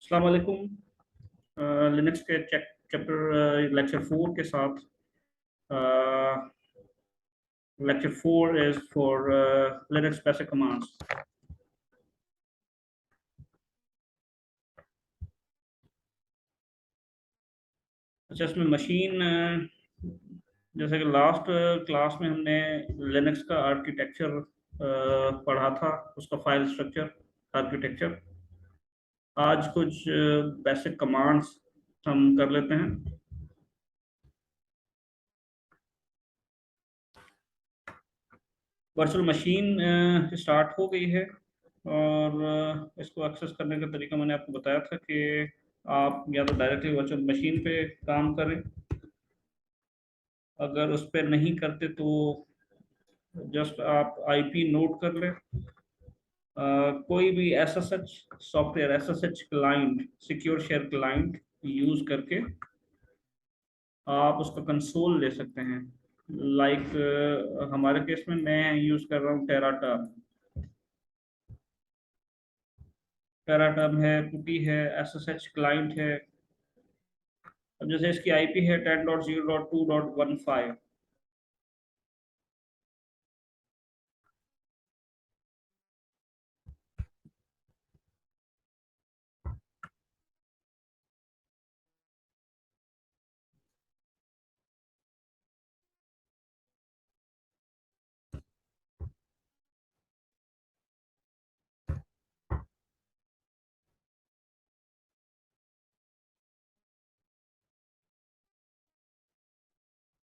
अस्सलाम वालेकुम। लिनक्स के चैप्टर लेक्चर 4 के साथ lecture 4 is for Linux basic commands. अच्छा, इसमें मशीन जैसे कि लास्ट क्लास में हमने लिनक्स का आर्किटेक्चर पढ़ा था, उसका फाइल स्ट्रक्चर आर्किटेक्चर। आज कुछ बेसिक कमांड्स हम कर लेते हैं। वर्चुअल मशीन स्टार्ट हो गई है और इसको एक्सेस करने का तरीका मैंने आपको बताया था कि आप या तो डायरेक्टली वर्चुअल मशीन पे काम करें। अगर उस पर नहीं करते तो जस्ट आप आईपी नोट कर लें। कोई भी SSH software, SSH client, secure share client use करके आप उसका कंसोल ले सकते हैं। हमारे केस में मैं यूज कर रहा हूँ टेराटर्म। टेराटर्म है, पुटी है, एसएसएच क्लाइंट है। अब जैसे इसकी आईपी है 10.0.2.15।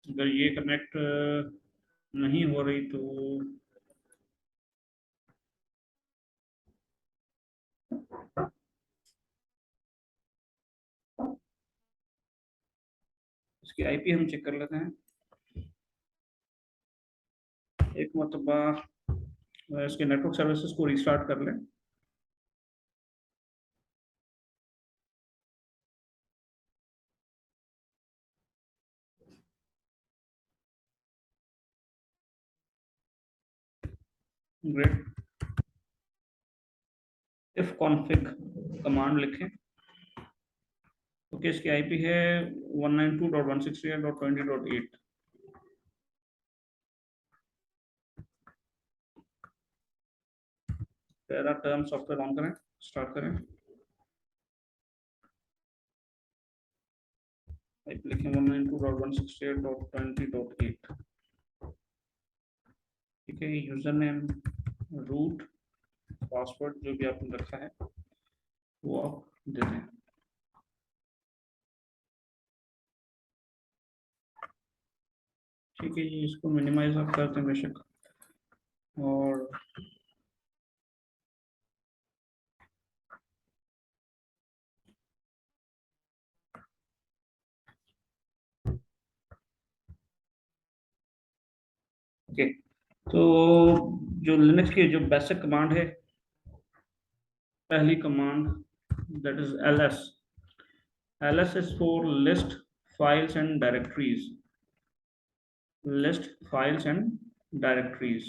अगर ये कनेक्ट नहीं हो रही तो इसकी आईपी हम चेक कर लेते हैं एक मरतबा। इसके नेटवर्क सर्विसेज को रिस्टार्ट कर लें। ग्रेट। इफ कॉन्फिग कमांड लिखें। ओके, इसकी आईपी है 192.168.20.8। टेरा टर्म सॉफ्टवेयर ऑन करें, स्टार्ट करें। आईपी लिखें 192.168.20.8। ठीक है, यूजर नेम, रूट, पासवर्ड जो भी आपने रखा है वो आप दे दें। ठीक है, ये इसको मिनिमाइज आप करते हैं बेशक। और ओके, तो जो लिनक्स की जो बेसिक कमांड है, पहली command that is ls। ls is for list files and directories। list files and directories।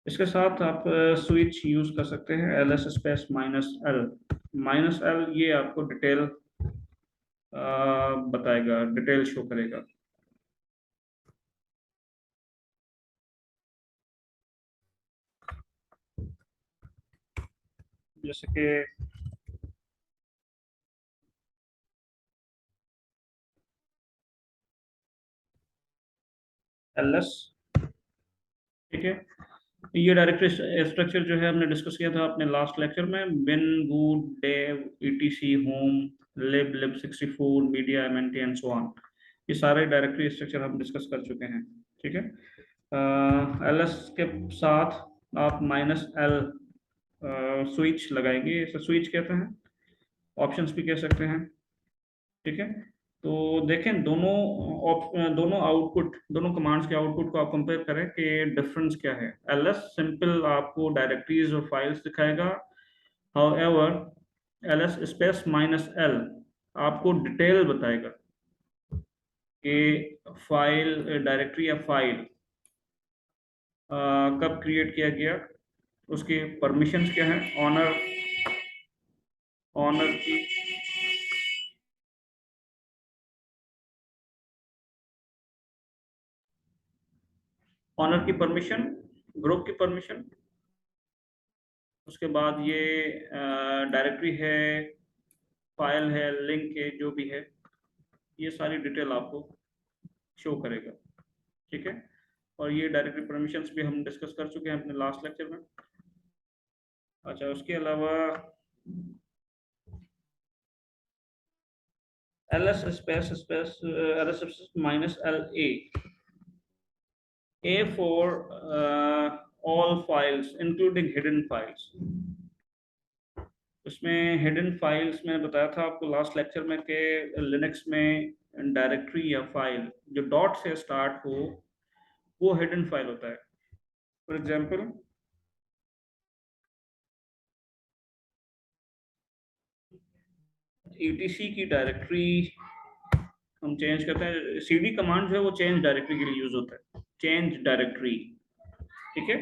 इसके साथ आप स्विच यूज कर सकते हैं, ls स्पेस -l। -l ये आपको डिटेल बताएगा, डिटेल शो करेगा। जैसे कि ls। ठीक है, ये डायरेक्टरी स्ट्रक्चर जो है हमने डिस्कस किया था अपने लास्ट लेक्चर में। Bin, boot, dev, ETC, home, lib, lib64, media, MNT and so on. ये सारे डायरेक्टरी स्ट्रक्चर हम डिस्कस कर चुके हैं। ठीक है, ls के साथ आप -l स्विच लगाएंगे, इसे स्विच कहते हैं, ऑप्शंस भी कह सकते हैं। ठीक है, तो देखें दोनों दोनों आउटपुट, दोनों कमांड्स के आउटपुट को आप कंपेयर करें कि डिफरेंस क्या है। ls सिंपल आपको डायरेक्टरीज और फाइल्स दिखाएगा। हाउएवर ls स्पेस -l आपको डिटेल बताएगा कि फाइल, डायरेक्टरी या फाइल कब क्रिएट किया गया, उसके परमिशंस क्या है, ऑनर ऑनर की ऑनर की परमिशन, ग्रुप की परमिशन, उसके बाद ये डायरेक्टरी है, फाइल है, लिंक है, जो भी है, ये सारी डिटेल आपको शो करेगा। ठीक है, और ये डायरेक्टरी परमिशंस भी हम डिस्कस कर चुके हैं अपने लास्ट लेक्चर में। अच्छा, उसके अलावा ls space space ls minus L A for all files including hidden files. उसमें हिडन फाइल्स में बताया था आपको लास्ट लेक्चर में कि लिनक्स में डायरेक्टरी या फाइल जो डॉट से स्टार्ट हो वो हिडन फाइल होता है। फॉर एग्जांपल etc की डायरेक्टरी हम चेंज करते हैं, cd कमांड जो है वो चेंज डायरेक्टरी के लिए यूज होता है, चेंज डायरेक्टरी। ठीक है,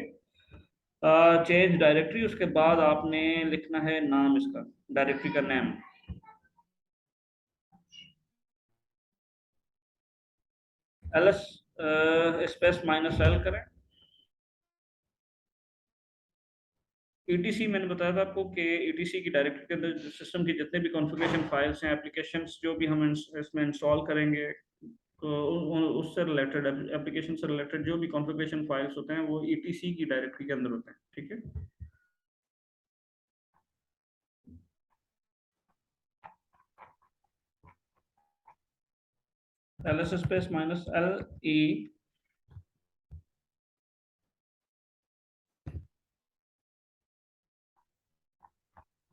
चेंज डायरेक्टरी, उसके बाद आपने लिखना है नाम इसका, डायरेक्टरी का नाम। ls स्पेस माइनस एल करें। etc मैंने बताया था आपको कि etc की डायरेक्टरी के अंदर सिस्टम की जितने भी कॉन्फ़िगरेशन फाइल्स हैं, एप्लीकेशंस जो भी हम इसमें इंस्टॉल करेंगे, तो उससे रिलेटेड, एप्लीकेशन से रिलेटेड जो भी कॉन्फ़िगरेशन फाइल्स होते हैं वो etc की डायरेक्टरी के अंदर होते हैं। ठीक है, ls space minus L E.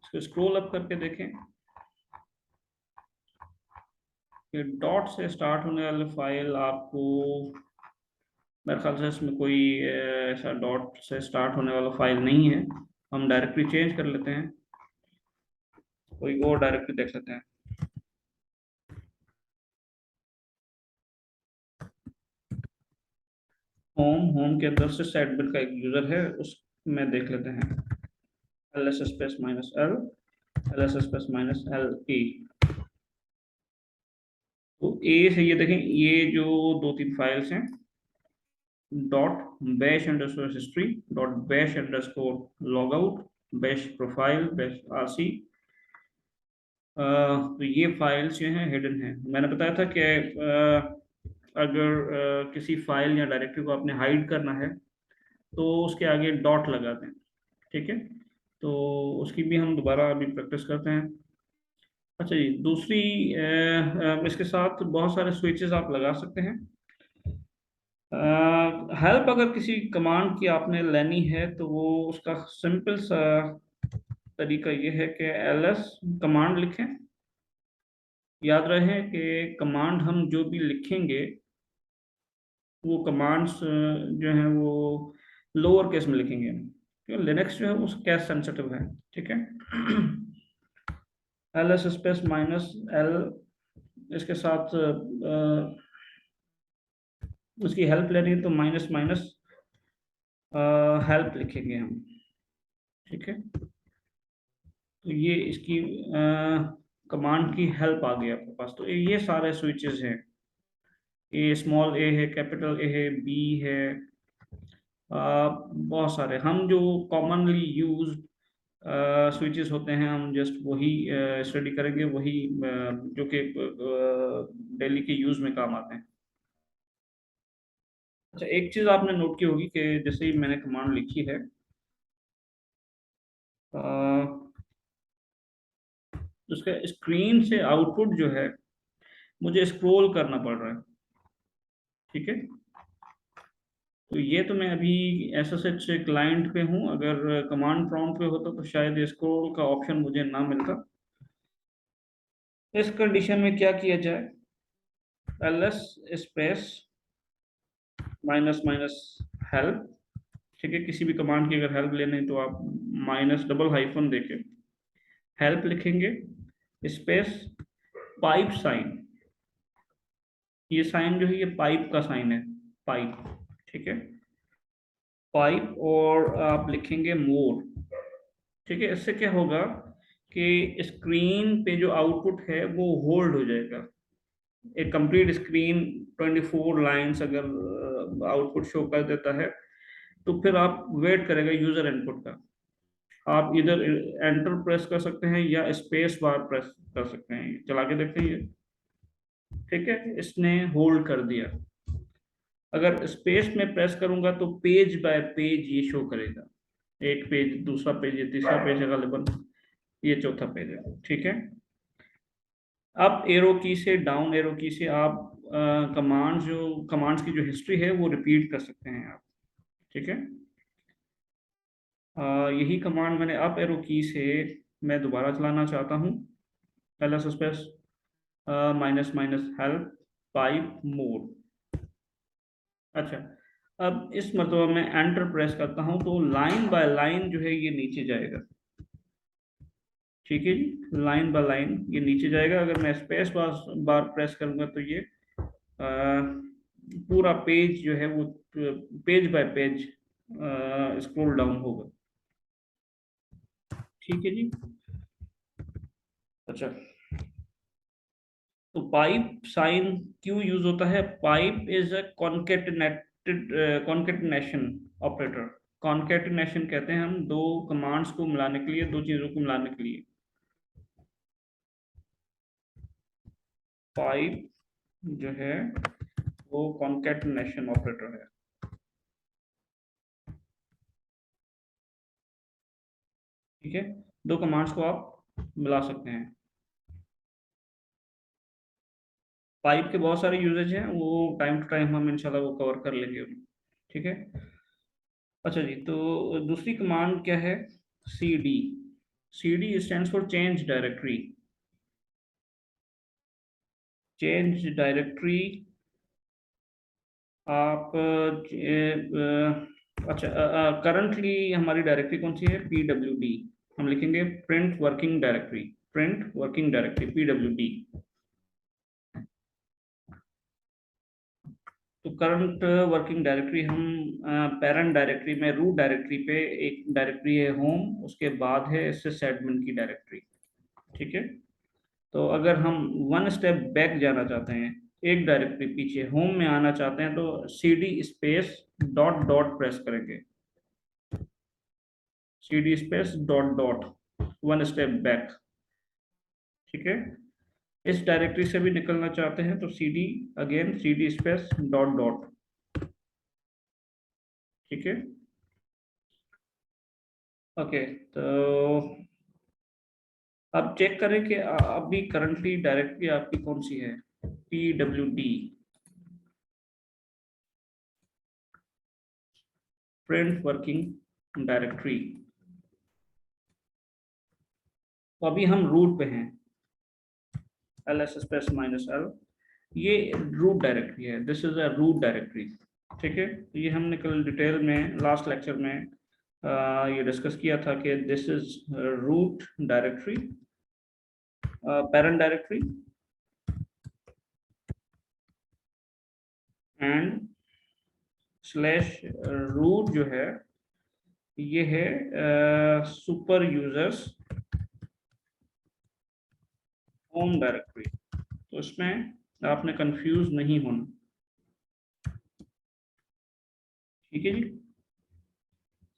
इसको स्क्रॉल अप करके देखें कि डॉट से स्टार्ट होने वाली फाइल आपको, मेरे ख्याल से इसमें कोई ऐसा डॉट से स्टार्ट होने वाला फाइल नहीं है। हम डायरेक्टरी चेंज कर लेते हैं, कोई और डायरेक्टरी देख लेते हैं। होम के अंदर से सेटबिट का एक यूजर है, उसमें देख लेते हैं ls space minus L, ls space minus L A. तो ए से ये देखें, ये जो दो तीन फाइल्स हैं, dot bash underscore history, dot bash underscore log out, bash profile, bash RC, तो ये फाइल्स जो हैं हिडन हैं। मैंने बताया था कि अगर किसी फाइल या डायरेक्टरी को आपने हाइड करना है तो उसके आगे डॉट लगा दें। ठीक है, तो उसकी भी हम दोबारा अभी प्रैक्टिस करते हैं। अच्छा जी, दूसरी इसके साथ बहुत सारे स्विचेस आप लगा सकते हैं। हेल्प अगर किसी कमांड की आपने लेनी है तो वो उसका सिंपल सा तरीका ये है कि ls कमांड लिखें। याद रहे कि कमांड हम जो भी लिखेंगे वो कमांड्स जो हैं वो लोअर केस में लिखेंगे, क्योंकि लिनक्स जो है वो केस सेंसिटिव है। ठीक है, ls स्पेस माइनस एल, इसके साथ उसकी हेल्प लेनी है तो माइनस माइनस हेल्प लिखेंगे हम। ठीक है, तो ये इसकी कमांड की हेल्प आ गई आपके पास। तो ये सारे स्विचेस हैं, ए स्मॉल ए है, कैपिटल ए है, बी है, बहुत सारे हम जो कॉमनली यूज स्विचेस होते हैं हम जस्ट वही स्टडी करेंगे, वही जो कि डेली के यूज में काम आते हैं। अच्छा, एक चीज आपने नोट की होगी कि जैसे ही मैंने कमांड लिखी है, अ, उसके स्क्रीन से आउटपुट जो है मुझे स्क्रॉल करना पड़ रहा है। ठीक है, तो ये तो मैं अभी SSH क्लाइंट पे हूँ, अगर कमांड प्रॉम्प्ट पे होता तो शायद स्क्रॉल का ऑप्शन मुझे ना मिलता। इस कंडीशन में क्या किया जाए, ls space minus minus help. ठीक है, किसी भी कमांड की अगर हेल्प लेनी है तो आप माइनस डबल हाइफन देके हेल्प लिखेंगे, स्पेस पाइप साइन। ये साइन जो है ये पाइप का साइन है, पाइप। ठीक है, पाइप और आप लिखेंगे मोर। ठीक है, इससे क्या होगा कि स्क्रीन पे जो आउटपुट है वो होल्ड हो जाएगा। एक कंप्लीट स्क्रीन 24 लाइंस अगर आउटपुट शो कर देता है तो फिर आप वेट करेगा यूजर इनपुट का। आप इधर एंटर प्रेस कर सकते हैं या स्पेस बार प्रेस कर सकते हैं। चला के देखते हैं ये। ठीक है, इसने होल्ड कर दिया। अगर स्पेस में प्रेस करूंगा तो पेज बाय पेज ये शो करेगा। एक पेज, दूसरा पेज, ये तीसरा पेज है गालिबन, ये चौथा पेज है। ठीक है, अप एरो की से डाउन एरो की से आप कमांड्स की जो हिस्ट्री है वो रिपीट कर सकते हैं आप। ठीक है, यही कमांड मैंने अप एरो की से मैं दोबारा चलाना चाहता हूँ। ls space minus minus help pipe mode. अच्छा, अब इस मरतबा मैं एंटर प्रेस करता हूँ तो लाइन बाय लाइन जो है ये नीचे जाएगा। ठीक है जी, लाइन बाय लाइन ये नीचे जाएगा। अगर मैं स्पेस बार प्रेस करूंगा तो ये पूरा पेज जो है वो page bye page scroll down होगा। ठीक है जी। अच्छा, तो पाइप साइन क्यों यूज होता है? Pipe is a concatenation operator. Concatenation कहते हैं हम दो कमांड्स को मिलाने के लिए, दो चीजों को मिलाने के लिए। पाइप जो है वो कॉन्केटिनेशन ऑपरेटर है। ठीक है, दो कमांड्स को आप मिला सकते हैं। पाइप के बहुत सारे यूजेज हैं, वो टाइम टू टाइम हम इंशाल्लाह वो कवर कर लेंगे। ठीक है। अच्छा जी, तो दूसरी कमांड क्या है? C D. C D stands for change directory. Change directory आप अच्छा, करंटली हमारी डायरेक्टरी कौन सी है? PWD। हम लिखेंगे print working directory. Print working directory PWD। तो करंट वर्किंग डायरेक्टरी हम पेरेंट डायरेक्टरी में, रूट डायरेक्टरी पे एक डायरेक्टरी है होम, उसके बाद है सिस एडमिन की डायरेक्टरी। ठीक है, तो अगर हम वन स्टेप बैक जाना चाहते हैं, एक डायरेक्टरी पीछे होम में आना चाहते हैं, तो CD space dot dot press करेंगे। CD space dot dot, one step back. ठीक है, इस डायरेक्टरी से भी निकलना चाहते हैं तो CD स्पेस डॉट डॉट। ठीक है, ओके। तो अब चेक करें कि अभी करंटली डायरेक्टरी आपकी कौन सी है। PWD, print working directory. तो अभी हम रूट पे हैं, ls स्पेस माइनस l, ये रूट डायरेक्टरी है। This is a root directory. ठीक है, तो ये हमने कल डिटेल में लास्ट लेक्चर में ये डिस्कस किया था कि this is root directory, parent directory, and slash root जो है ये है सुपर यूजर्स होम डायरेक्टरी। तो इसमें आपने कंफ्यूज नहीं होना। ठीक है जी,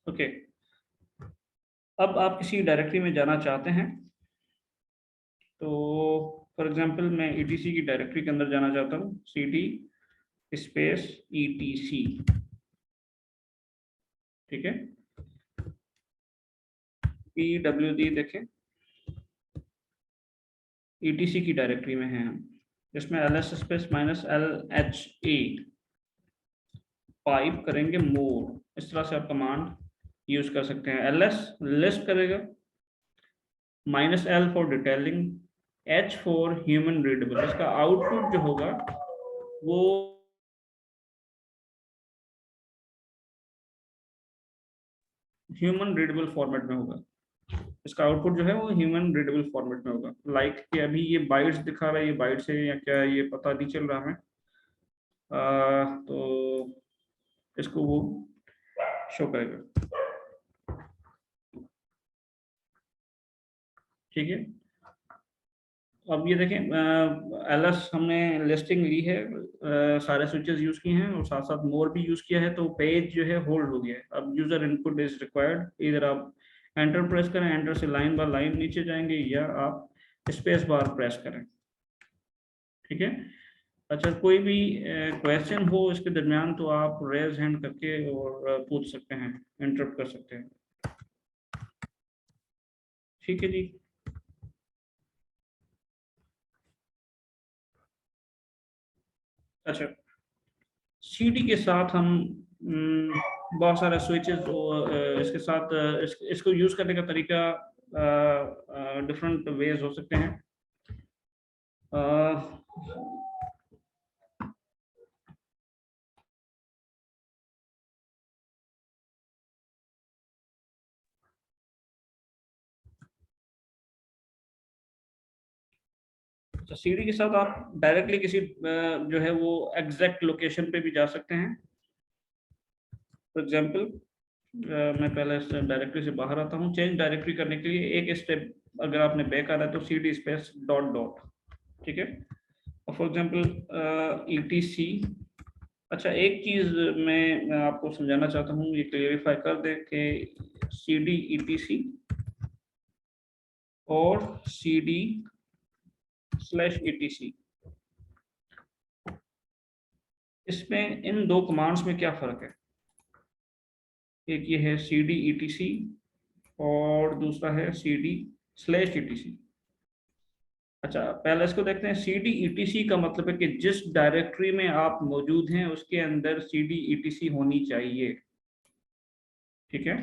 ओके। अब आप किसी डायरेक्टरी में जाना चाहते हैं, तो फॉर एग्जांपल मैं ETC की डायरेक्टरी के अंदर जाना चाहता हूँ। CD space ETC। ठीक है, PWD देखें, ETC की डायरेक्टरी में हैं हम। इसमें ls space minus LHA pipe करेंगे मोर। इस तरह से आप कमांड यूज कर सकते हैं। ls लिस्ट करेगा, -L for detailing, H for human readable. इसका आउटपुट जो होगा वो ह्यूमन रीडेबल फॉर्मेट में होगा। इसका आउटपुट जो है वो ह्यूमन रीडेबल फॉर्मेट में होगा। लाइक कि अभी ये बाइट्स दिखा रहा है, ये बाइट्स है या क्या, ये पता नहीं चल रहा हमें। तो इसको वो शो करेगा। ठीक है, अब ये देखें एलएस हमने लिस्टिंग ली है, सारे स्विचेस यूज किए हैं और साथ साथ मोर भी यूज किया है, तो पेज जो है होल्ड हो गया है। अब यूजर इनपुट इज रिक्वायर्ड, इधर आप एंटर प्रेस करें, एंटर से लाइन बाय लाइन नीचे जाएंगे, या आप स्पेस बार प्रेस करें। ठीक है, अच्छा कोई भी क्वेश्चन हो इसके दरमियान तो आप रेज हैंड करके और पूछ सकते हैं, इंटरप्ट कर सकते हैं। ठीक है जी। अच्छा, सीडी के साथ हम बहुत सारे स्विचेस इसके साथ इसको यूज करने का तरीका डिफरेंट वेज हो सकते हैं। तो सीडी के साथ आप डायरेक्टली किसी जो है वो एग्जैक्ट लोकेशन पे भी जा सकते हैं। फॉर एग्जांपल मैं पहले इस डायरेक्टरी से बाहर आता हूँ। चेंज डायरेक्टरी करने के लिए एक स्टेप अगर आपने बैक आ रहा है तो सीडी स्पेस डॉट डॉट। ठीक है, फॉर एग्जांपल ईटीसी। अच्छा, एक चीज मैं आपको समझाना चाहता हूँ, ये क्लियरिफाई कर दे कि सीडी ईटीसी और सीडी स्लैश ईटीसी, इसमें इन दो कमांड्स में क्या फर्क है? एक ये है सीडी ईटीसी और दूसरा है सीडी स्लैश ईटीसी। अच्छा, पहले इसको देखते हैं। सीडी ईटीसी का मतलब है कि जिस डायरेक्टरी में आप मौजूद हैं उसके अंदर सीडी ईटीसी होनी चाहिए। ठीक है,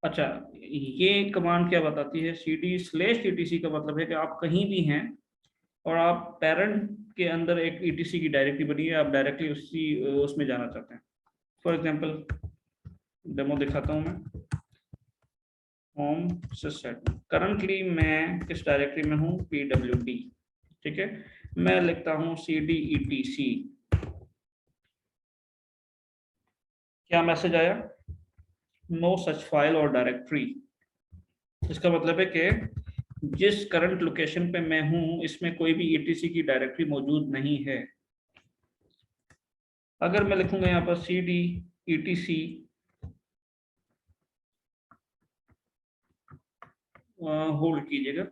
अच्छा ये कमांड क्या बताती है? सीडी स्लैश ईटीसी का मतलब है कि आप कहीं भी हैं और आप पेरेंट के अंदर एक ईटीसी की डायरेक्टरी बनी है, आप डायरेक्टली उसी उसमें जाना चाहते हैं। फॉर एग्जांपल डेमो दिखाता हूं मैं। होम सिस्टम, करंटली मैं किस डायरेक्टरी में हूँ? pwd। ठीक है, मैं लिखता हूँ cd etc। क्या मैसेज आया? नो सच फाइल और डायरेक्टरी। इसका मतलब है कि जिस करंट लोकेशन पे मैं हूँ इसमें कोई भी etc की डायरेक्टरी मौजूद नहीं है। अगर मैं लिखूंगा यहाँ पर cd etc, होल्ड कीजिएगा,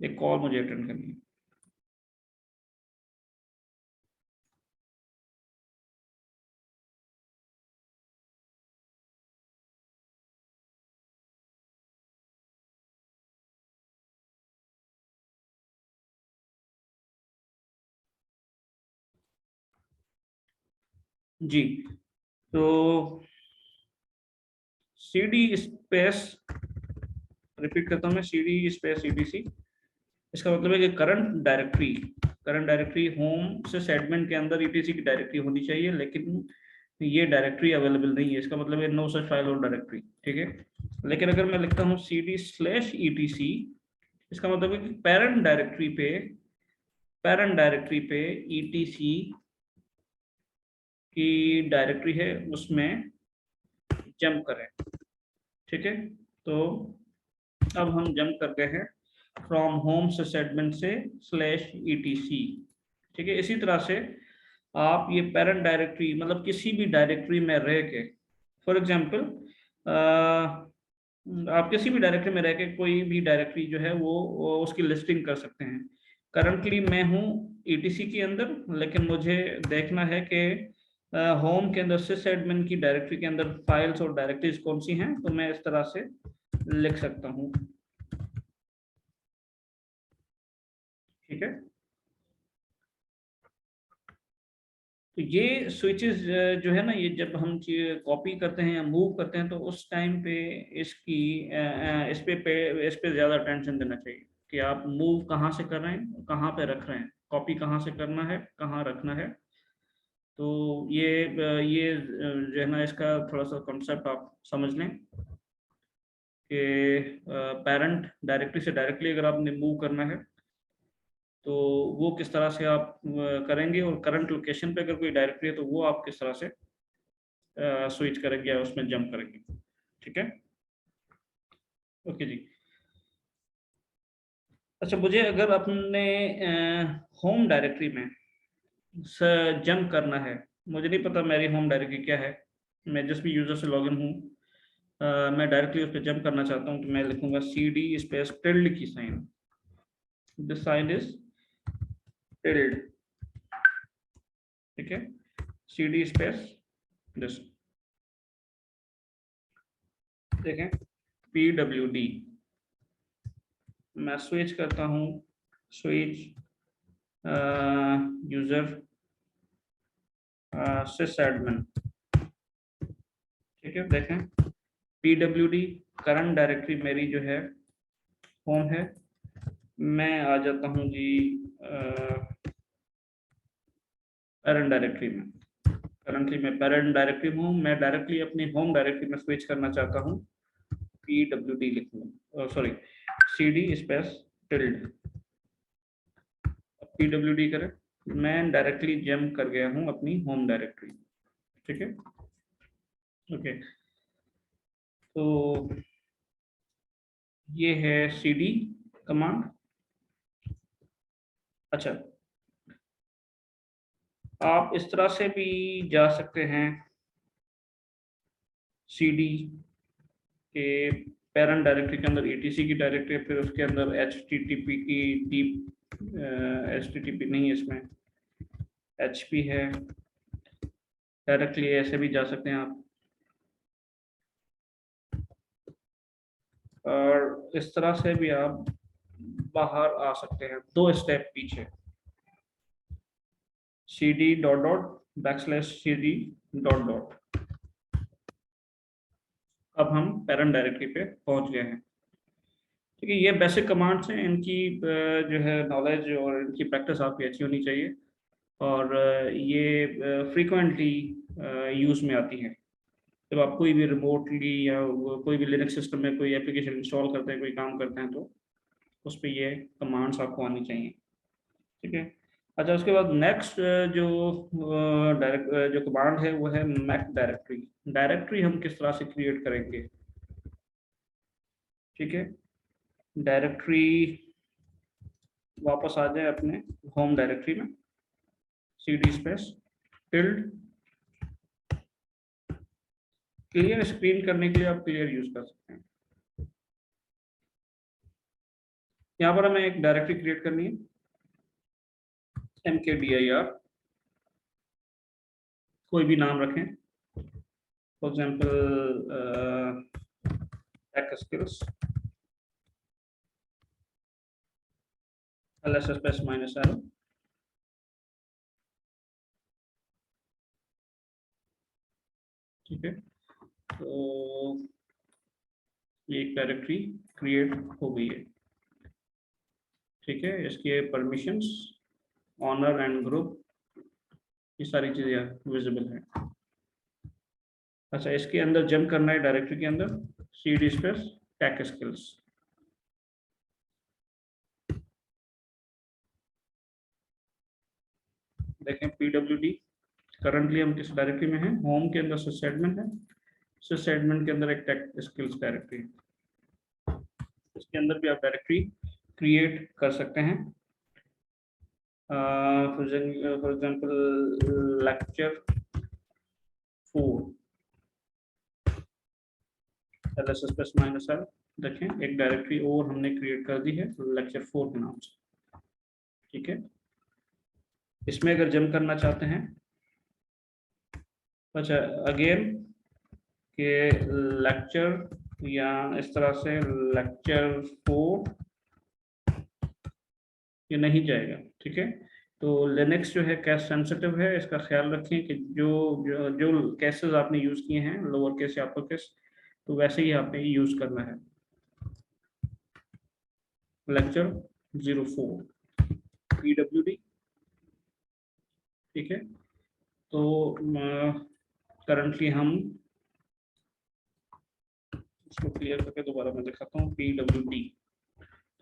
एक कॉल मुझे अटेंड करनी है। जी, तो cd स्पेस, रिपीट करता हूँ मैं, cd स्पेस etc। इसका मतलब है कि करंट डायरेक्टरी होम से एडमिन के अंदर etc की डायरेक्टरी होनी चाहिए, लेकिन ये डायरेक्टरी अवेलेबल नहीं है। इसका मतलब है नो सच फाइल और डायरेक्टरी। ठीक है, लेकिन अगर मैं लिखता हूँ cd स्लैश etc, इसका मतलब है कि पेरेंट डायरेक्टरी पे etc की डायरेक्टरी है, उसमें जंप करें। ठीक है, तो अब हम जंप करते हैं फ्रॉम होम सेगमेंट से स्लैश etc। ठीक है, इसी तरह से आप ये पेरेंट डायरेक्टरी मतलब किसी भी डायरेक्टरी में रह के, फॉर एग्जांपल आप किसी भी डायरेक्टरी में रह के कोई भी डायरेक्टरी जो है वो उसकी लिस्टिंग कर सकते हैं। करंटली मैं हूँ etc के अंदर, लेकिन मुझे देखना है कि होम के अंदर सिस एडमिन की डायरेक्टरी के अंदर फाइल्स और डायरेक्टरीज कौन सी हैं, तो मैं इस तरह से लिख सकता हूँ। ठीक है, तो ये स्विचेस जो है ना, ये जब हम कॉपी करते हैं या मूव करते हैं तो उस टाइम पे इसकी इस पे ज़्यादा अटेंशन देना चाहिए कि आप मूव कहाँ से कर रहे हैं, कहाँ पे रख रहे हैं, कॉपी कहाँ से करना है, कहाँ रखना है। तो ये जो है ना, इसका थोड़ा सा कॉन्सेप्ट आप समझ लें कि पेरेंट डायरेक्टरी से डायरेक्टली अगर आपने मूव करना है तो वो किस तरह से आप करेंगे, और करंट लोकेशन पे अगर कोई डायरेक्टरी है तो वो आप किस तरह से स्विच करेंगे या उसमें जंप करेंगे। ठीक है, ओके जी। अच्छा, मुझे अगर अपने होम डायरेक्टरी में जंप करना है, मुझे नहीं पता मेरी होम डायरेक्टरी क्या है, मैं जिस भी यूजर से लॉगिन हूँ, मैं डायरेक्टली उस पर जंप करना चाहता हूँ, तो मैं लिखूंगा cd स्पेस टिल्ड की sign, this sign is tilde. ठीक है, cd स्पेस दिस, देखें pwd, मैं स्विच करता हूँ, स्विच यूजर sysadmin। ठीक है, देखें pwd करंट डायरेक्टरी मेरी जो है होम है, मैं आ जाता हूँ जी पेरेंट डायरेक्टरी में। करंटली मैं पेरेंट डायरेक्टरी में हूँ, मैं डायरेक्टली अपनी होम डायरेक्टरी में स्विच करना चाहता हूँ, pwd लिखूंगा, sorry cd space tilde, pwd करें, मैं डायरेक्टली जंप कर गया हूँ अपनी होम डायरेक्टरी। ठीक है, ओके, तो ये है cd कमांड। अच्छा, आप इस तरह से भी जा सकते हैं cd के पेरेंट डायरेक्टरी के अंदर etc की डायरेक्टरी, फिर उसके अंदर http की डीप http नहीं, इसमें hp है, डायरेक्टली ऐसे भी जा सकते हैं आप, और इस तरह से भी आप बाहर आ सकते हैं, 2 स्टेप पीछे, cd dot dot /cd dot dot. अब हम पेरेंट डायरेक्टरी पे पहुंच गए हैं। ठीक है, ये बेसिक कमांड्स हैं, इनकी जो है नॉलेज और इनकी प्रैक्टिस आपकी अच्छी होनी चाहिए, और ये फ्रीक्वेंटली यूज़ में आती है। जब आप कोई भी रिमोटली या कोई भी लिनक्स सिस्टम में कोई एप्लीकेशन इंस्टॉल करते हैं, कोई काम करते हैं, तो उस पर ये कमांड्स आपको आनी चाहिए। ठीक है, अच्छा, उसके बाद नेक्स्ट जो डायरेक्ट जो कमांड है वो है मैक डायरेक्टरी। डायरेक्टरी हम किस तरह से क्रिएट करेंगे? ठीक है, डायरेक्टरी वापस आ जाए अपने होम डायरेक्टरी में, cd space tilde, clear screen करने के लिए आप क्लियर यूज कर सकते हैं। यहाँ पर हमें एक डायरेक्टरी क्रिएट करनी है, mkdir, कोई भी नाम रखें, for example tech skills ls space -l। ठीक है, तो ये एक डायरेक्टरी क्रिएट हो गई है। ठीक है, इसके परमिशंस, ऑनर एंड ग्रुप, ये सारी चीजें विजिबल हैं। अच्छा, इसके अंदर जंप करना है डायरेक्टरी के अंदर, cd स्पेस टेक स्किल्स। देखें pwd, करंटली हम किस डायरेक्टरी में हैं? होम के अंदर sysadmin है, sysadmin के अंदर एक टेक स्किल्स डायरेक्टरी है, इसके अंदर भी आप डायरेक्टरी क्रिएट कर सकते हैं। For example lecture 4 ls space -l, देखें एक डायरेक्टरी और हमने क्रिएट कर दी है लेक्चर 4 के नाम से। ठीक है, इसमें अगर जंप करना चाहते हैं, अच्छा अगेन के लेक्चर या इस तरह से लेक्चर 4, ये नहीं जाएगा। ठीक है, तो लिनक्स जो है कैश सेंसिटिव है, इसका ख्याल रखें कि जो जो जो कैसेस आपने यूज किए हैं, लोअर केस या अपर केस, तो वैसे ही आपने यूज करना है। Lecture 04 pwd। ठीक है, तो करंटली हम इसको क्लियर करके दोबारा मैं दिखाता हूँ, pwd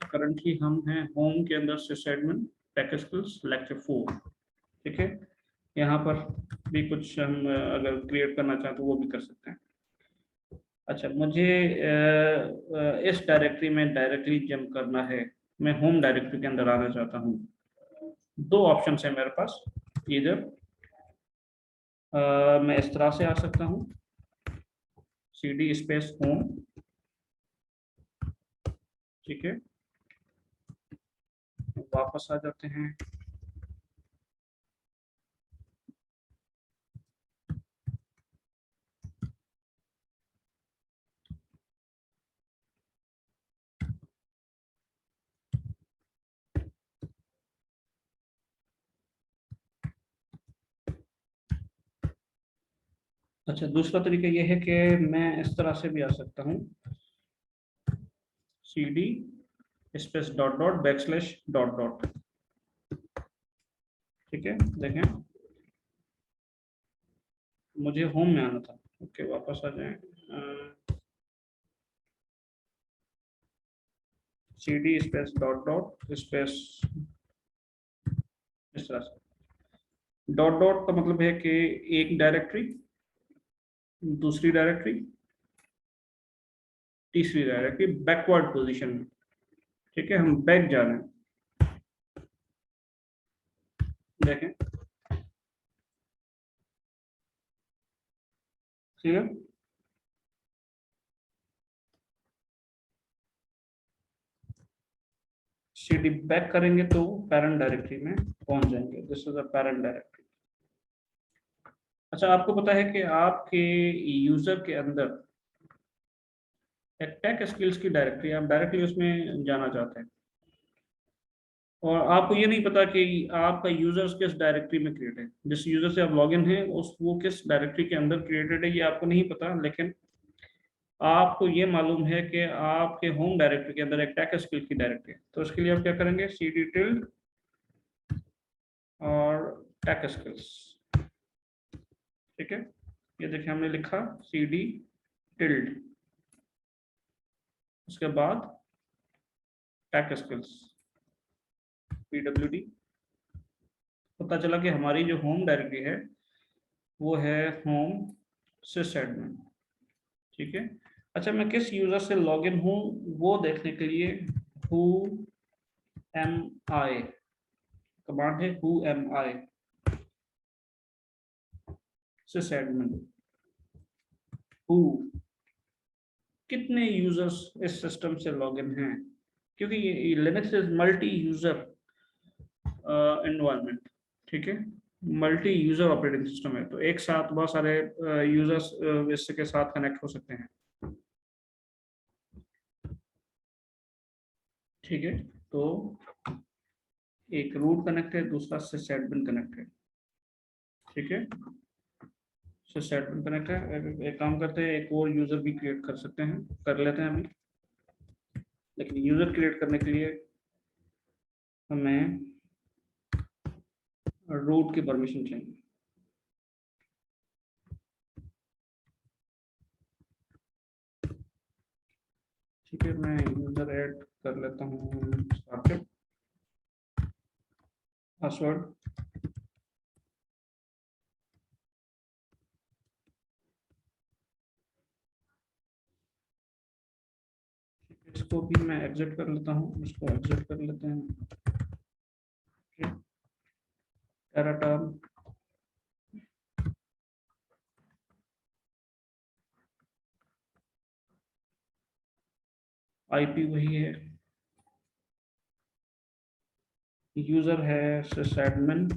करंटली हम हैं होम के अंदर sysadmin टेक स्किल्स लेक्चर 4। ठीक है, यहाँ पर भी कुछ हम अगर क्रिएट करना चाहें तो वो भी कर सकते हैं। अच्छा, मुझे इस डायरेक्टरी में डायरेक्टली जंप करना है, मैं होम डायरेक्टरी के अंदर आना चाहता हूँ। दो ऑप्शन है मेरे पास, इधर मैं इस तरह से आ सकता हूँ, cd स्पेस होम, ठीक है, वापस आ जाते हैं। अच्छा, दूसरा तरीका ये है कि मैं इस तरह से भी आ सकता हूँ, cd space dot dot backslash dot dot, ठीक है। देखें, मुझे होम में आना था। ओके, वापस आ जाएं। cd space dot dot space, इस तरह से। डॉट डॉट का मतलब है कि एक डायरेक्टरी, दूसरी डायरेक्टरी, तीसरी डायरेक्टरी, बैकवर्ड पोजीशन में, ठीक है, हम बैक जा रहे हैं। देखें, ठीक है, cd बैक करेंगे तो पेरेंट डायरेक्टरी में पहुंच जाएंगे। This is a parent directory. अच्छा, आपको पता है कि आपके यूजर के अंदर एक टेक स्किल्स की डायरेक्टरी, आप डायरेक्टली उसमें जाना चाहते हैं और आपको ये नहीं पता कि आपका यूजर्स किस डायरेक्टरी में क्रिएट है, जिस यूजर से आप लॉगिन है उस वो किस डायरेक्टरी के अंदर क्रिएटेड है, ये आपको नहीं पता। लेकिन आपको ये मालूम है कि आपके होम डायरेक्टरी के अंदर एक टेक स्किल की डायरेक्टरी है, तो उसके लिए आप क्या करेंगे, cd टिल्ड और टेक स्किल्स, ठीक है। ये देखिए, हमने लिखा cd टिल्ड, उसके बाद टेक स्किल्स, pwd। पता चला कि हमारी जो होम डायरेक्टरी है वो है होम sysadmin, ठीक है। अच्छा, मैं किस यूजर से लॉगिन हूँ वो देखने के लिए who am I कमांड है, who am I sysadmin, who कितने यूजर्स इस सिस्टम से लॉगिन हैं, क्योंकि ये Linux is multi user environment, ठीक है, मल्टी यूजर ऑपरेटिंग सिस्टम है, तो एक साथ बहुत सारे यूजर्स इसके साथ कनेक्ट हो सकते हैं, ठीक है। तो एक रूट कनेक्ट है, दूसरा sysadmin कनेक्ट है, ठीक है। sysadmin कनेक्ट है। एक काम करते हैं, एक और यूजर भी क्रिएट कर सकते हैं, कर लेते हैं अभी। लेकिन यूजर क्रिएट करने के लिए हमें रूट की परमिशन चाहिए, ठीक है। मैं यूजर ऐड कर लेता हूँ, साकिब, पासवर्ड, इसको भी मैं एग्जिट कर लेता हूँ, इसको एग्जिट कर लेते हैं, टेराटर्म, आईपी वही है, यूजर है sysadmin,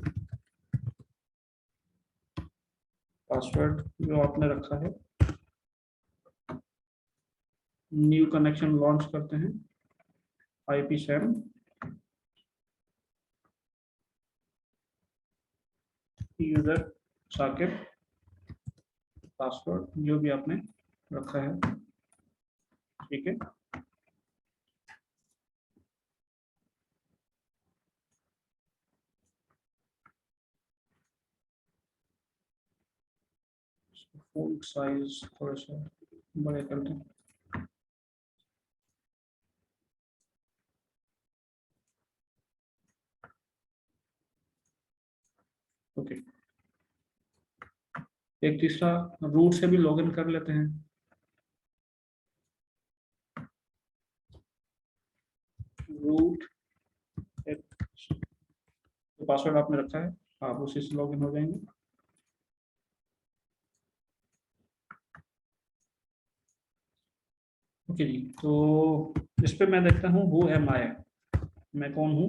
पासवर्ड जो आपने रखा है, न्यू कनेक्शन लॉन्च करते हैं, IP Sam, user Saqib, password जो भी आपने रखा है, ठीक है। फॉन्ट साइज थोड़ा सा बड़े कर दें, ओके। एक तीसरा, रूट से भी लॉगिन कर लेते हैं। रूट जो पासवर्ड आपने रखा है आप उसी से लॉगिन हो जाएंगे। ओके जी, तो इस पे मैं देखता हूँ हु एम आई, मैं कौन हूँ,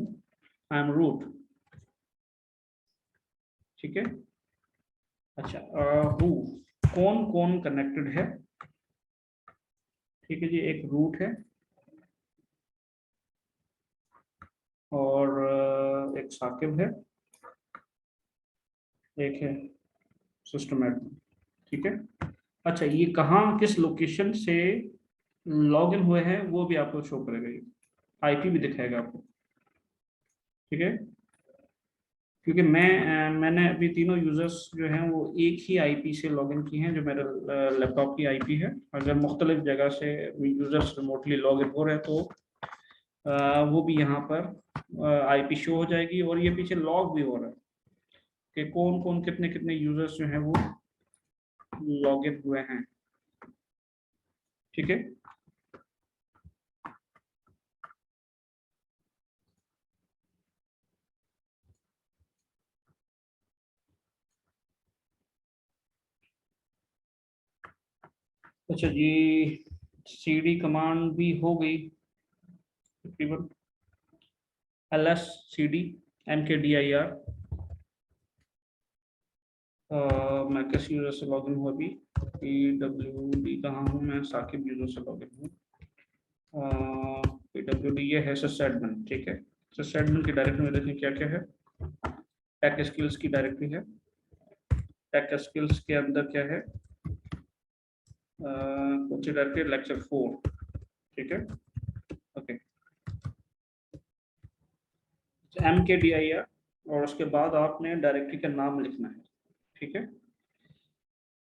आई एम रूट। ठीक है। अच्छा, हु, कौन कौन कनेक्टेड है। ठीक है जी, एक रूट है और एक साकिब है, एक है सिस्टम एडमिन। ठीक है। अच्छा, ये कहाँ किस लोकेशन से लॉग इन हुए हैं वो भी आपको शो करेगा, ये आईपी भी दिखाएगा आपको। ठीक है। क्योंकि मैंने अभी तीनों यूजर्स जो हैं वो एक ही आईपी से लॉगिन किए हैं, जो मेरे लैपटॉप की आईपी है। अगर मुख्तलिफ जगह से यूजर्स रिमोटली लॉगिन हो रहे हैं तो वो भी यहाँ पर आईपी शो हो जाएगी, और ये पीछे लॉग भी हो रहा है कि कौन कौन कितने कितने यूजर्स जो हैं वो लॉगिन हुए हैं। ठीक है। अच्छा जी, सीडी कमांड भी हो गई तकरीबन। ls cd mkdir, मैं किस यूजर से लॉगिन हूँ अभी, pwd कहाँ हूँ मैं, साकिब यूजर से लॉगिन हूँ। pwd ये है sysadmin। ठीक है। sysadmin की डायरेक्टरी में देखें क्या क्या है। टेक स्किल्स की डायरेक्टरी है। टेक स्किल्स के अंदर क्या है, कुछ डायरेक्टरी लेक्चर 4। ठीक है। ओके, एम के डी आई आर, और उसके बाद आपने डायरेक्टरी का नाम लिखना है। ठीक है।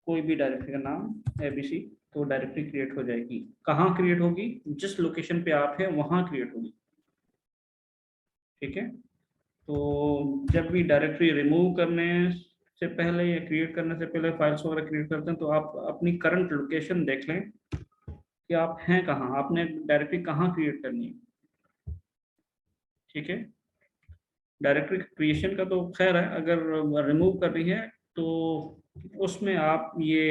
कोई भी डायरेक्टरी का नाम एबीसी, तो डायरेक्टरी क्रिएट हो जाएगी। कहाँ क्रिएट होगी, जिस लोकेशन पे आप हैं वहाँ क्रिएट होगी। ठीक है। तो जब भी डायरेक्टरी रिमूव करने से पहले या क्रिएट करने से पहले फाइल्स वगैरह क्रिएट करते हैं तो आप अपनी करंट लोकेशन देख लें कि आप हैं कहाँ, आपने डायरेक्टरी कहाँ क्रिएट करनी है। ठीक है। डायरेक्टरी क्रिएशन का तो खैर है, अगर रिमूव करनी है तो उसमें आप ये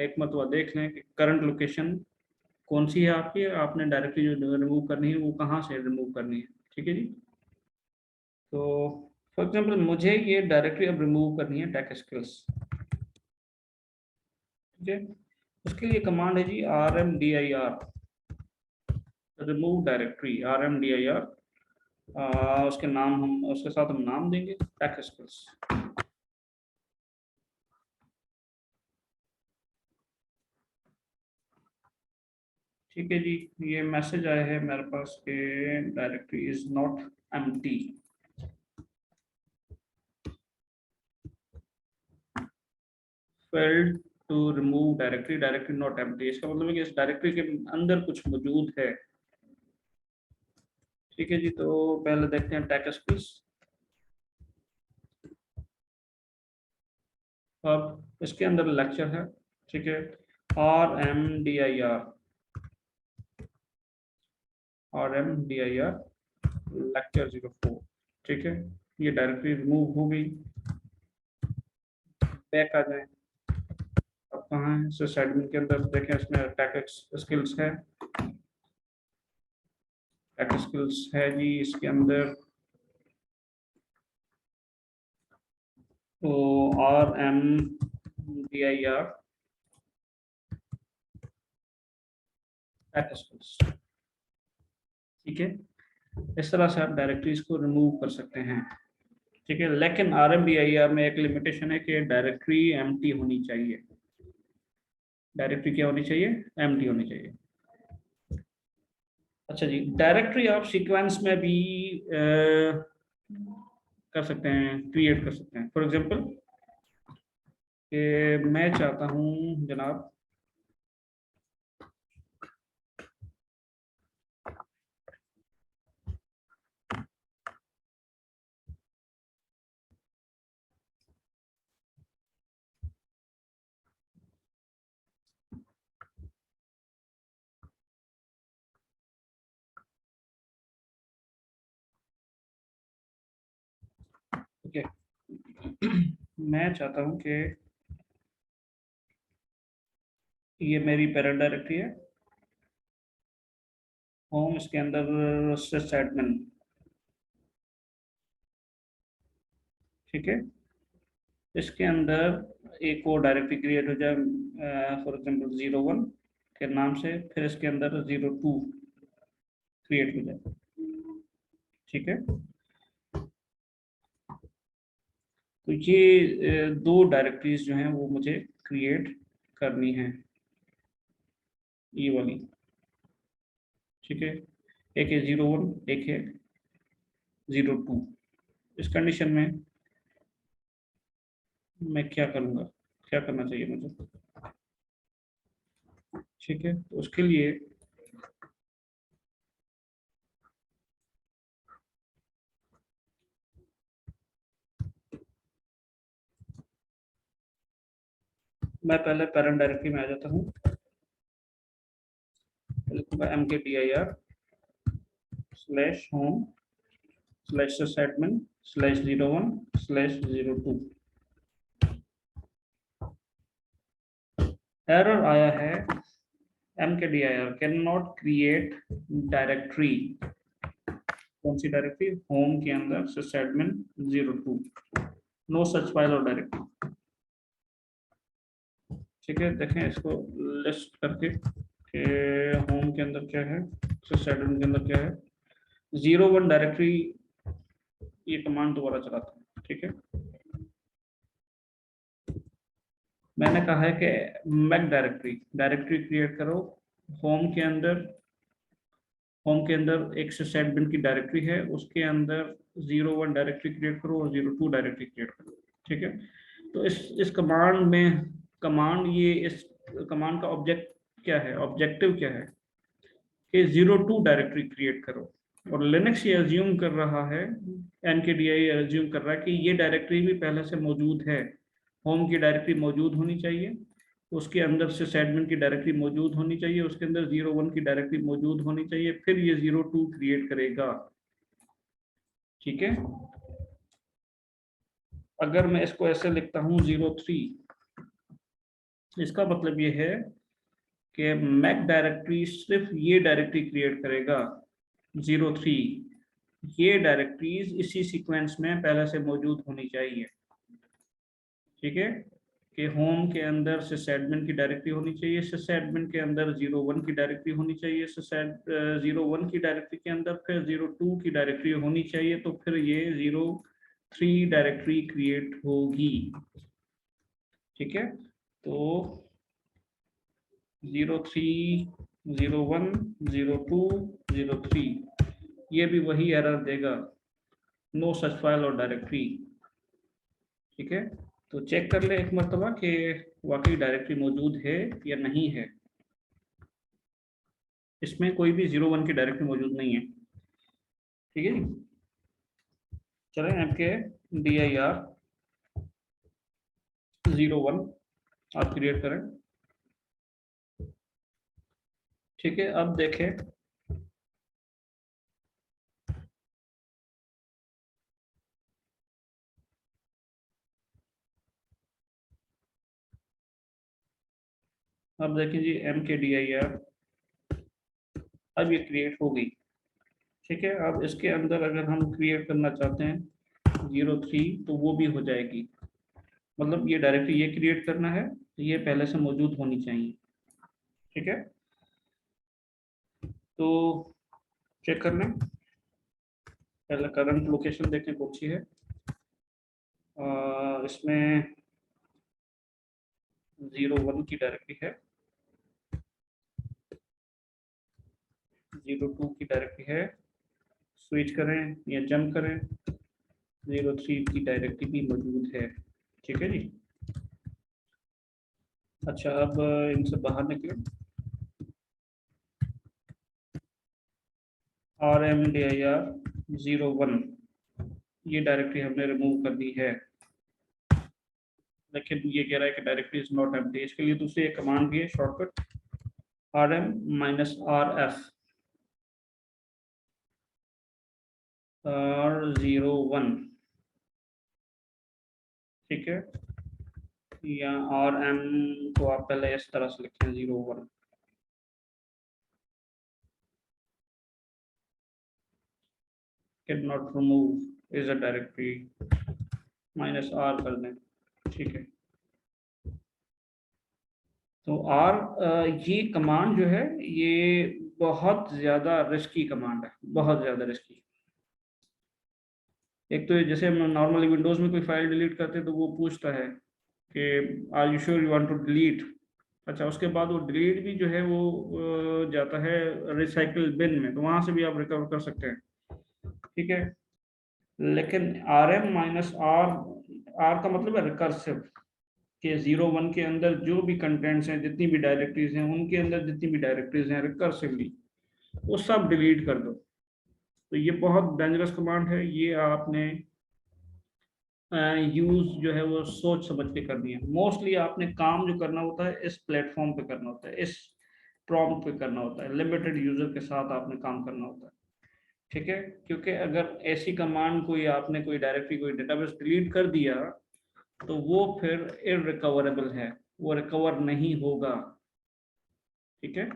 एक मरतबा देख लें कि करंट लोकेशन कौन सी है आपकी, आपने डायरेक्टली जो रिमूव करनी है वो कहाँ से रिमूव करनी है। ठीक है जी। तो फॉर एग्जांपल मुझे ये डायरेक्टरी अब रिमूव करनी है, टेक स्किल्स। ठीक है। उसके लिए कमांड है जी rmdir, रिमूव डायरेक्टरी, rmdir। उसके नाम हम उसके साथ हम नाम देंगे टेक स्किल्स। ठीक है जी, ये मैसेज आया है मेरे पास कि directory is not empty. Failed to remove directory, directory not empty, इसका मतलब है कि इस डायरेक्टरी के अंदर कुछ मौजूद है। ठीक है जी, तो पहले देखते हैं टेक स्किल्स। अब इसके अंदर लेक्चर है। ठीक है। RMDIR lecture 04। ठीक है। ये डायरेक्टरी रिमूव हो गई। बैक आ जाए, अब कहाँ है, सिस एडमिन के अंदर देखें, इसमें टेक स्किल्स है। टेक स्किल्स है जी, इसके अंदर तो RMDIR टेक स्किल्स। ठीक है। इस तरह से आप डायरेक्टरीज को रिमूव कर सकते हैं। ठीक है, लेकिन RMDIR में एक लिमिटेशन है कि डायरेक्टरी एम्प्टी होनी चाहिए। डायरेक्टरी क्या होनी चाहिए, एम्प्टी होनी चाहिए। अच्छा जी, डायरेक्टरी आप सीक्वेंस में भी कर सकते हैं, क्रिएट कर सकते हैं। फॉर एग्जांपल कि मैं चाहता हूं जनाब ठीक है। मैं चाहता हूं कि ये मेरी पेरेंट डायरेक्टरी है, होम, इसके अंदर सिस एडमिन, ठीक है। इसके अंदर एक और डायरेक्टरी क्रिएट हो जाए, फॉर एग्जांपल 01 के नाम से, फिर इसके अंदर 02 क्रिएट हो जाए, ठीक है। तो ये दो डायरेक्टरीज जो हैं वो मुझे क्रिएट करनी है, ये वाली, ठीक है। एक है 01, एक है 02। इस कंडीशन में मैं क्या करूँगा, क्या करना चाहिए मुझे, ठीक है। तो उसके लिए मैं पहले पेरेंट डायरेक्टरी में आ जाता हूँ, लिखूंगा mkdir slash home slash sysadmin slash 01 slash 02। Error आया है, mkdir can not create directory. कौन सी डायरेक्टरी, होम के अंदर sysadmin 02, नो सच फाइल और डायरेक्टरी, ठीक है। देखें इसको लिस्ट करके कि होम के अंदर क्या है, sysadmin के अंदर क्या है। 01 डायरेक्टरी, ये कमांड दोबारा चलाता हूँ, ठीक है। मैंने कहा है कि मैक डायरेक्टरी डायरेक्टरी क्रिएट करो, होम के अंदर, होम के अंदर एक sysadmin की डायरेक्टरी है, उसके अंदर 01 डायरेक्टरी क्रिएट करो और 02 डायरेक्टरी क्रिएट करो, ठीक है। तो इस कमांड में, कमांड ये इस कमांड का ऑब्जेक्ट क्या है, ऑब्जेक्टिव क्या है कि 02 डायरेक्टरी क्रिएट करो। और लिनक्स ये अज्यूम कर रहा है, एनकेडीआई अज्यूम कर रहा है कि ये डायरेक्टरी भी पहले से मौजूद है, होम की डायरेक्टरी मौजूद होनी चाहिए, उसके अंदर से एडमिन की डायरेक्टरी मौजूद होनी चाहिए, उसके अंदर 01 की डायरेक्टरी मौजूद होनी चाहिए, फिर ये 02 क्रिएट करेगा, ठीक है। अगर मैं इसको ऐसे लिखता हूँ 03, इसका मतलब ये है कि मैक डायरेक्टरी सिर्फ ये डायरेक्टरी क्रिएट करेगा 03, ये डायरेक्टरीज इसी सीक्वेंस में पहले से मौजूद होनी चाहिए, ठीक है। कि होम के अंदर sysadmin की डायरेक्टरी होनी चाहिए, sysadmin के अंदर 01 की डायरेक्टरी होनी चाहिए, 01 की डायरेक्टरी के अंदर फिर 02 की डायरेक्टरी होनी चाहिए, तो फिर ये 03 डायरेक्टरी क्रिएट होगी, ठीक है। तो 03, 01, 02, 03, ये भी वही एरर देगा, नो सच फाइल और डायरेक्टरी, ठीक है। तो चेक कर ले एक मरतबा कि वाकई डायरेक्टरी मौजूद है या नहीं है। इसमें कोई भी 01 की डायरेक्टरी मौजूद नहीं है, ठीक है जी। चलें mkdir 01 आप क्रिएट करें, ठीक है। अब देखें, अब देखें जी mkdir, अब ये क्रिएट हो गई, ठीक है। अब इसके अंदर अगर हम क्रिएट करना चाहते हैं 03, तो वो भी हो जाएगी, मतलब ये डायरेक्टरी ये क्रिएट करना है, ये पहले से मौजूद होनी चाहिए, ठीक है। तो चेक कर लें, पहले करंट लोकेशन देखें कौन सी है, इसमें 01 की डायरेक्टरी है, 02 की डायरेक्टरी है, स्विच करें या जंप करें, 03 की डायरेक्टरी भी मौजूद है, ठीक है जी। अच्छा, अब इनसे बाहर निकले, rmdir 01, ये डायरेक्टरी हमने रिमूव कर दी है, लेकिन ये कह रहा है कि डायरेक्टरी इज नॉट एम्प्टी। इसके लिए दूसरी एक कमांड भी है, शॉर्टकट rm-rf r01, ठीक है, या और एम को आप पहले इस तरह से लिखें 0 1, can not remove is a directory -r कर दें। ठीक है, तो ये कमांड जो है ये बहुत ज्यादा रिस्की कमांड है, बहुत ज्यादा रिस्की। एक तो जैसे हम नॉर्मली विंडोज में कोई फाइल डिलीट करते हैं तो वो पूछता है कि are you sure you want to delete. अच्छा, उसके बाद वो डिलीट भी जो है वो जाता है रिसाइकल बिन में, तो वहां से भी आप रिकवर कर सकते हैं। ठीक है, लेकिन rm-r, r का मतलब है रिकर्सिव, के 0 1 के अंदर जो भी कंटेंट्स हैं, जितनी भी डायरेक्टरीज हैं, उनके अंदर जितनी भी डायरेक्टरीज हैं रिकर्सिवली, वो सब डिलीट कर दो। तो ये बहुत डेंजरस कमांड है, ये आपने यूज जो है वो सोच समझ के करनी है। मोस्टली आपने काम जो करना होता है इस प्लेटफॉर्म पे करना होता है, इस प्रॉम्प्ट पे करना होता है, लिमिटेड यूजर के साथ आपने काम करना होता है। ठीक है, क्योंकि अगर ऐसी कमांड कोई आपने कोई डायरेक्टरी कोई डेटाबेस डिलीट कर दिया तो वो फिर इररिकवरेबल है, वो रिकवर नहीं होगा। ठीक है,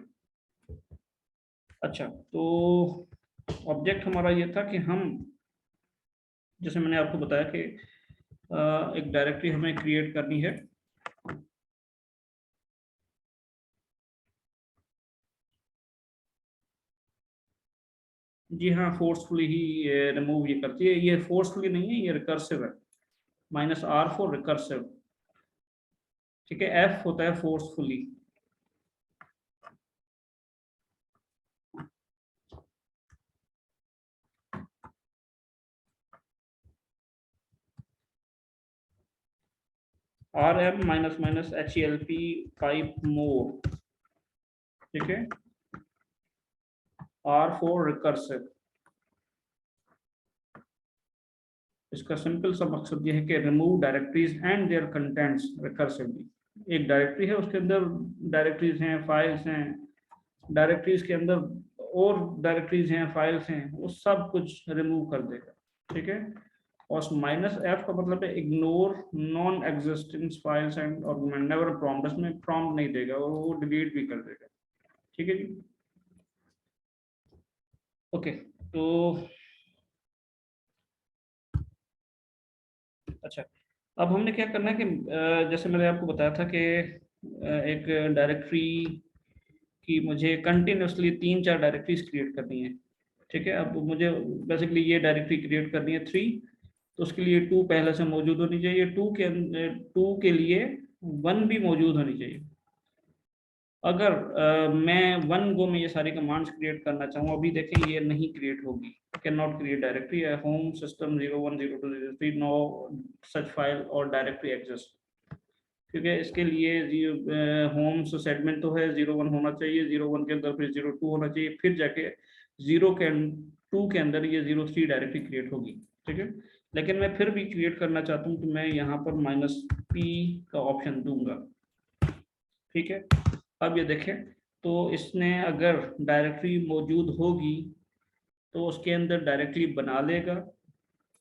अच्छा, तो ऑब्जेक्ट हमारा ये था कि हम, जैसे मैंने आपको बताया कि एक डायरेक्टरी हमें क्रिएट करनी है। जी हाँ, फोर्सफुली ही रिमूव ये करती है, ये फोर्सफुली नहीं है, ये रिकर्सिव है, -r फॉर रिकर्सिव। ठीक है, f होता है forcefully. rm -help pipe more। ठीक है, r फॉर रिकर्सिव। इसका सिंपल सा मकसद ये है कि remove directories and their contents recursively. एक डायरेक्टरी है, उसके अंदर डायरेक्टरीज हैं, फाइल्स हैं, डायरेक्टरीज के अंदर और डायरेक्टरीज हैं, फाइल्स हैं, वो सब कुछ रिमूव कर देगा। ठीक है, और -f का मतलब है ignore non existing files and argument, never prompt, इसमें प्रॉम्प्ट नहीं देगा, वो डिलीट भी कर देगा। ठीक है जी, ओके। तो अच्छा, अब हमने क्या करना है कि जैसे मैंने आपको बताया था कि एक डायरेक्टरी की मुझे कंटिन्यूसली 3 4 डायरेक्टरीज क्रिएट करनी है। ठीक है, अब मुझे बेसिकली ये डायरेक्टरी क्रिएट करनी है 3, तो उसके लिए 2 पहले से मौजूद होनी चाहिए, 2 के लिए 1 भी मौजूद होनी चाहिए। अगर मैं 1 गो में ये सारी कमांड्स क्रिएट करना चाहूँ, अभी देखें ये नहीं क्रिएट होगी, can not create directory home system 01 02 03 no such file और डायरेक्टरी एग्जिस्ट। क्योंकि इसके लिए होम सेगमेंट तो है 01 होना चाहिए, 01 के अंदर फिर 02 होना चाहिए, फिर जाके 2 के अंदर ये 03 डायरेक्टरी क्रिएट होगी। ठीक है, लेकिन मैं फिर भी क्रिएट करना चाहता हूँ तो मैं यहाँ पर -p का ऑप्शन दूंगा। ठीक है, अब ये देखें, तो इसने अगर डायरेक्टरी मौजूद होगी तो उसके अंदर डायरेक्टरी बना लेगा,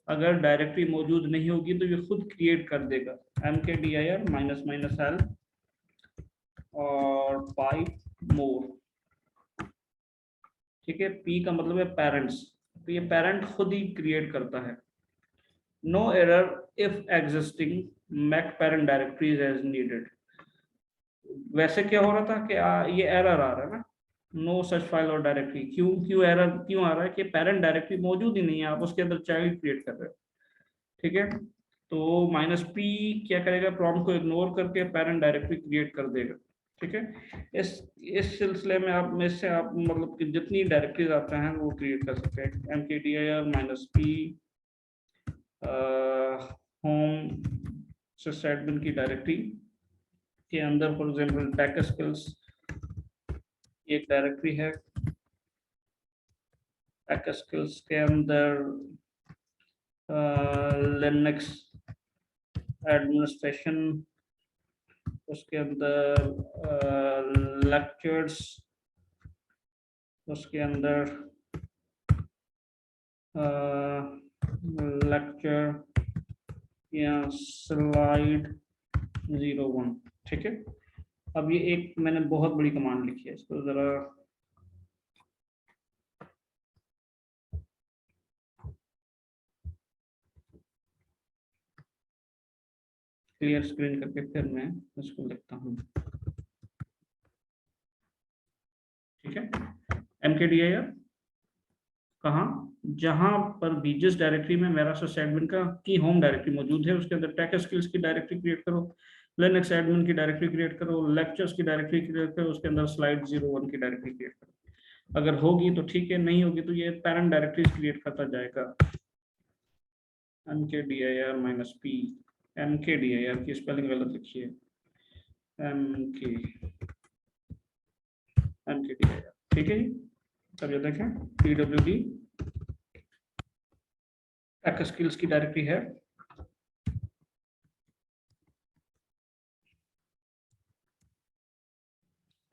अगर डायरेक्टरी मौजूद नहीं होगी तो ये खुद क्रिएट कर देगा, mkdir -l और पाइप मोर। ठीक है, p का मतलब है पेरेंट्स, तो ये पेरेंट खुद ही क्रिएट करता है। No error if existing make parent directories as needed. वैसे क्या हो रहा था कि ये एरर आ रहा है ना, नो सच फाइल और डायरेक्टरी, क्यों क्यों एरर क्यों आ रहा है कि पेरेंट डायरेक्टरी मौजूद ही नहीं है, आप उसके अंदर चाइल्ड क्रिएट कर रहे हो। ठीक है, तो -p क्या करेगा, प्रॉम्प्ट को इग्नोर करके पेरेंट डायरेक्टरी क्रिएट कर देगा। ठीक है, इस सिलसिले में आप में से आप मतलब कि जितनी डायरेक्टरीज आप चाहें वो क्रिएट कर सकते हैं। mkdir -p होम sysadmin की डायरेक्टरी के अंदर फॉर एग्जांपल टेक स्किल्स एक डायरेक्टरी है, टेक स्किल्स के अंदर लिनक्स एडमिनिस्ट्रेशन, उसके अंदर लेक्चर्स, उसके अंदर लेक्चर या स्लाइड 01, ठीक है। अब ये एक मैंने बहुत बड़ी कमांड लिखी है, इसको जरा क्लियर स्क्रीन करके फिर मैं इसको लिखता हूँ, ठीक है। mkdir कहाँ, जहां पर भी जिस डायरेक्टरी में मेरा एडमिन का की होम डायरेक्टरी मौजूद है उसके अंदर टेक स्किल्स की डायरेक्टरी क्रिएट करो, लिनक्स एडमिन की डायरेक्टरी क्रिएट करो, लेक्चर्स की डायरेक्टरी क्रिएट करो, उसके अंदर स्लाइड 01 की डायरेक्टरी क्रिएट करो। अगर होगी तो ठीक है, नहीं होगी तो ये पैरेंट डायरेक्टरी क्रिएट करता जाएगा। mkdir-p, mkdir की स्पेलिंग गलत लिखी है, mkdir, ठीक है जी। अब ये देखें pwd टेक स्किल्स की डायरेक्टरी है,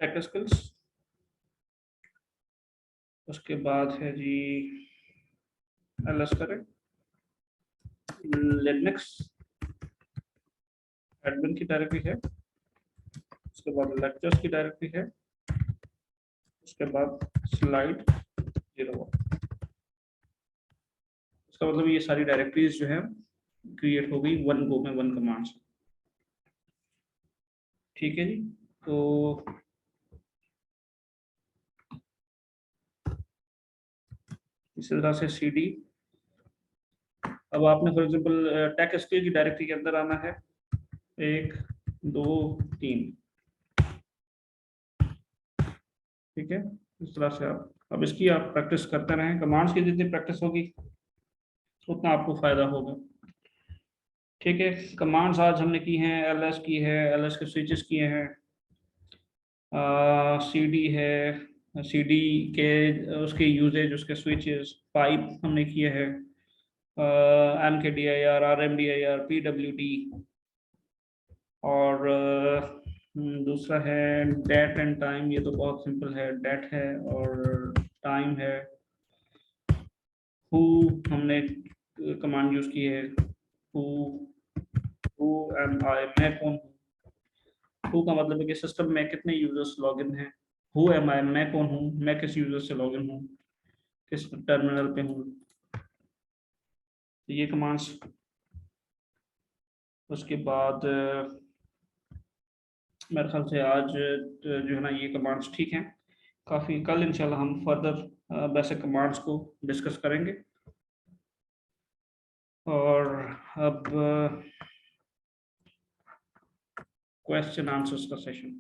टेक स्किल्स, उसके बाद है जी ls करें, लिनक्स एडमिन की डायरेक्टरी है, उसके बाद लेक्चर्स की डायरेक्टरी है, उसके बाद स्लाइड 01। इसका मतलब ये सारी डायरेक्टरीज जो है क्रिएट हो गई वन गो में, वन कमांड से, ठीक है जी। तो इस तरह से cd, अब आपने फॉर एग्जांपल टेक स्किल की डायरेक्टरी के अंदर आना है, 1 2 3, ठीक है। इस तरह से आप अब इसकी आप प्रैक्टिस करते रहें, कमांड्स की जितनी प्रैक्टिस होगी उतना आपको फायदा होगा, ठीक है। कमांड्स आज हमने की हैं, ls की है, ls के स्विचेस किए हैं, cd है, cd के उसके यूजेज, उसके स्विचेस, पाइप हमने किए हैं, mkdir, rmdir, pwd, और दूसरा है डेट एंड टाइम। ये तो बहुत सिंपल है, डेट है और टाइम है। हु हमने कमांड यूज की है, हु एम आई, मैं कौन हूँ। हु का मतलब है कि सिस्टम में कितने यूजर्स लॉगिन हैं। हु एम आई, मैं कौन हूँ, मैं किस यूजर से लॉगिन हूँ, किस टर्मिनल पे हूँ, ये कमांड्स। उसके बाद मेरे ख्याल से आज जो है ना ये कमांड्स ठीक हैं काफ़ी। कल इंशाल्लाह हम फर्दर बेसिक कमांड्स को डिस्कस करेंगे। और अब क्वेश्चन आंसर्स का सेशन।